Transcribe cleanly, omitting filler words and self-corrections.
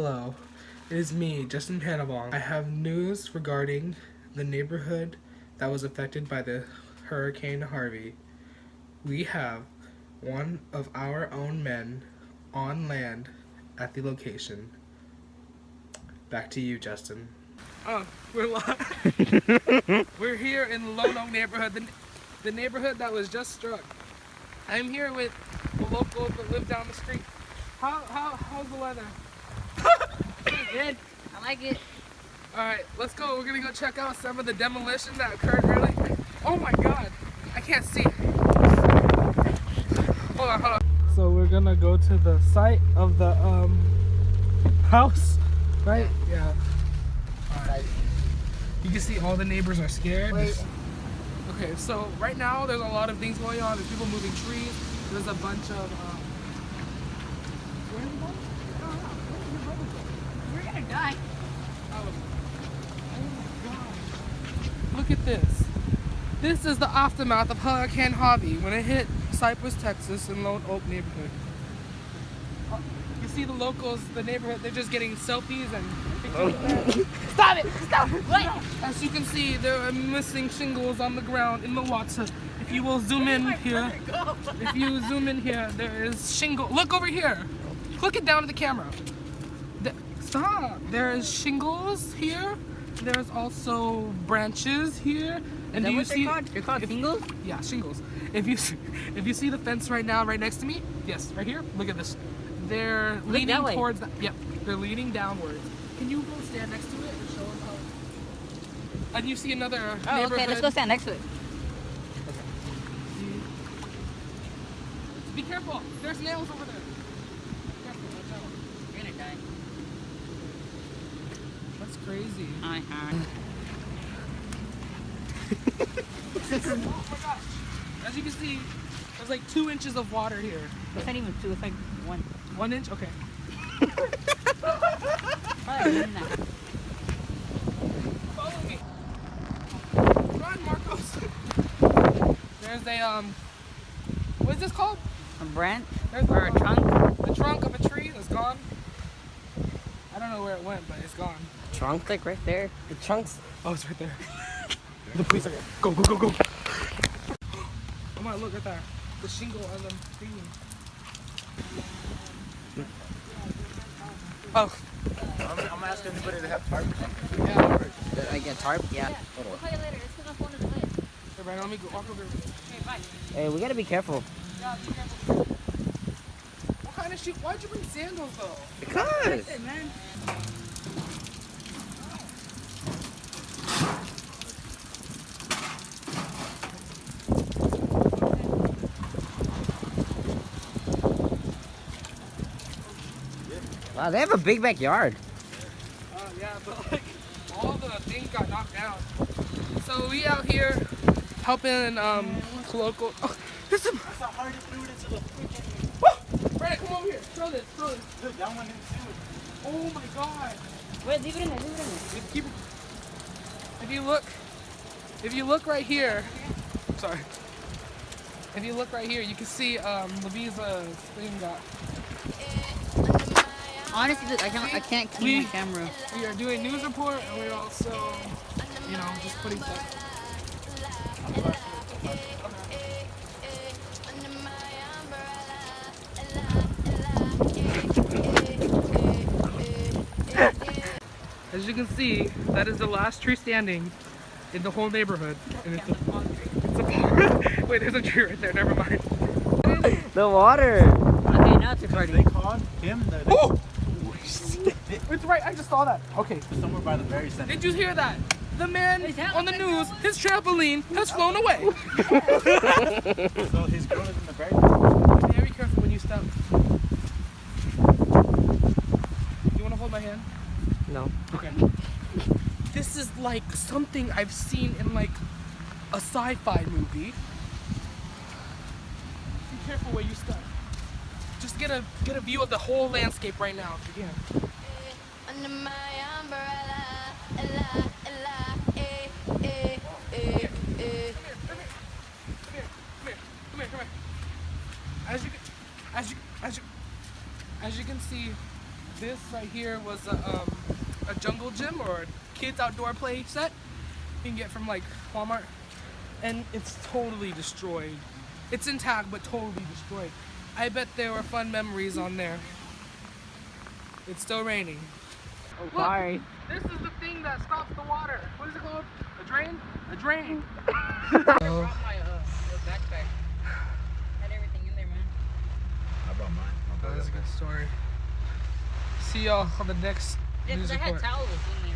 Hello, it is me, Justin Panabong. I have news regarding the neighborhood that was affected by the Hurricane Harvey. We have one of our own men on land at the location. Back to you, Justin. Oh, we're live. We're here in the Lone Oak neighborhood, the neighborhood that was just struck. I'm here with the locals that live down the street. How's the weather? Pretty good. I like it. Alright, let's go. We're gonna go check out some of the demolition that occurred early. Oh my god, I can't see. Hold on. So we're gonna go to the site of the house, right? Yeah. Alright. You can see all the neighbors are scared. Wait. Okay, so right now there's a lot of things going on. There's people moving trees. There's a bunch of where are you going? We're gonna die. Oh my god. Look at this. This is the aftermath of Hurricane Harvey when it hit Cypress, Texas in Lone Oak neighborhood. You see the locals, the neighborhood, they're just getting selfies and pictures. Stop it! Stop it! Wait! As you can see, there are missing shingles on the ground in the water. If you will zoom in here, there is shingle. Look over here. Click it down to the camera. Stop. There is shingles here. There's also branches here. And do you see? They're called shingles? Yeah, shingles. If you see the fence right now, right next to me, yes, right here. Look at this. They're leaning towards that. Yep, they're leaning downwards. Can you go stand next to it and show them how? And you see another neighborhood. Okay, let's go stand next to it. Be careful. There's nails over there. Careful, watch out. You're gonna die. That's crazy. Oh my gosh. As you can see, there's like 2 inches of water here. It's not even 2, it's like 1. 1 inch? Okay. Probably not. Follow me. Run, Marcos. There's a, what is this called? A branch? There's Or a trunk? The trunk of a tree that's gone. I don't know where it went, but it's gone. Trunk? Like right there. The trunks? Oh, it's right there. The police are here. Go, go, go, go. Come on, look right there. The shingle on the thing. Oh. I'm gonna ask anybody to have tarp. Yeah. I get tarp? Yeah. Hold on. We'll call you later. It's because my phone is lit. Hey, Brian, let me go walk over here. Okay, bye. Hey, we gotta be careful. Yeah, be careful. What kind of shoe? Why'd you bring sandals, though? Because. Hey, man. Wow, they have a big backyard. Yeah, but like, all the things got knocked down. So we out here helping local. Oh, there's some. That's how hard it threw it into the freaking. Woo! Brandon, come over here. Throw this. Look, that one didn't do it. Oh my god. Wait, leave it in there. Leave it in there. Keep, if you look right here, sorry. If you look right here, you can see Levisa's thing got. Honestly, I can't clean my camera. We are doing news report, and we're also, just putting stuff. As you can see, that is the last tree standing in the whole neighborhood. And it's a palm. Wait, there's a tree right there. Never mind. The water. Okay, now it's recording. They called him the. Oh! It's right. I just saw that. Okay. Somewhere by the very center. Did you hear that? The man on the news, his trampoline has flown away. So his girl is in the very. Be very careful when you step. You want to hold my hand? No. Okay. This is like something I've seen in like a sci-fi movie. Be careful where you step. Just get a view of the whole landscape right now if you can. Under my umbrella, Come here. As you can see, This right here was a jungle gym or a kids outdoor play set you can get from like Walmart, and it's totally destroyed. It's intact but totally destroyed. I bet there were fun memories on there. It's still raining. Oh, Look, sorry. this is the thing that stops the water. What is it called? A drain? A drain. I brought my backpack. Had everything in there, man. I brought mine. That was a good story. See y'all on the next Yeah, news because I had report. towels in there.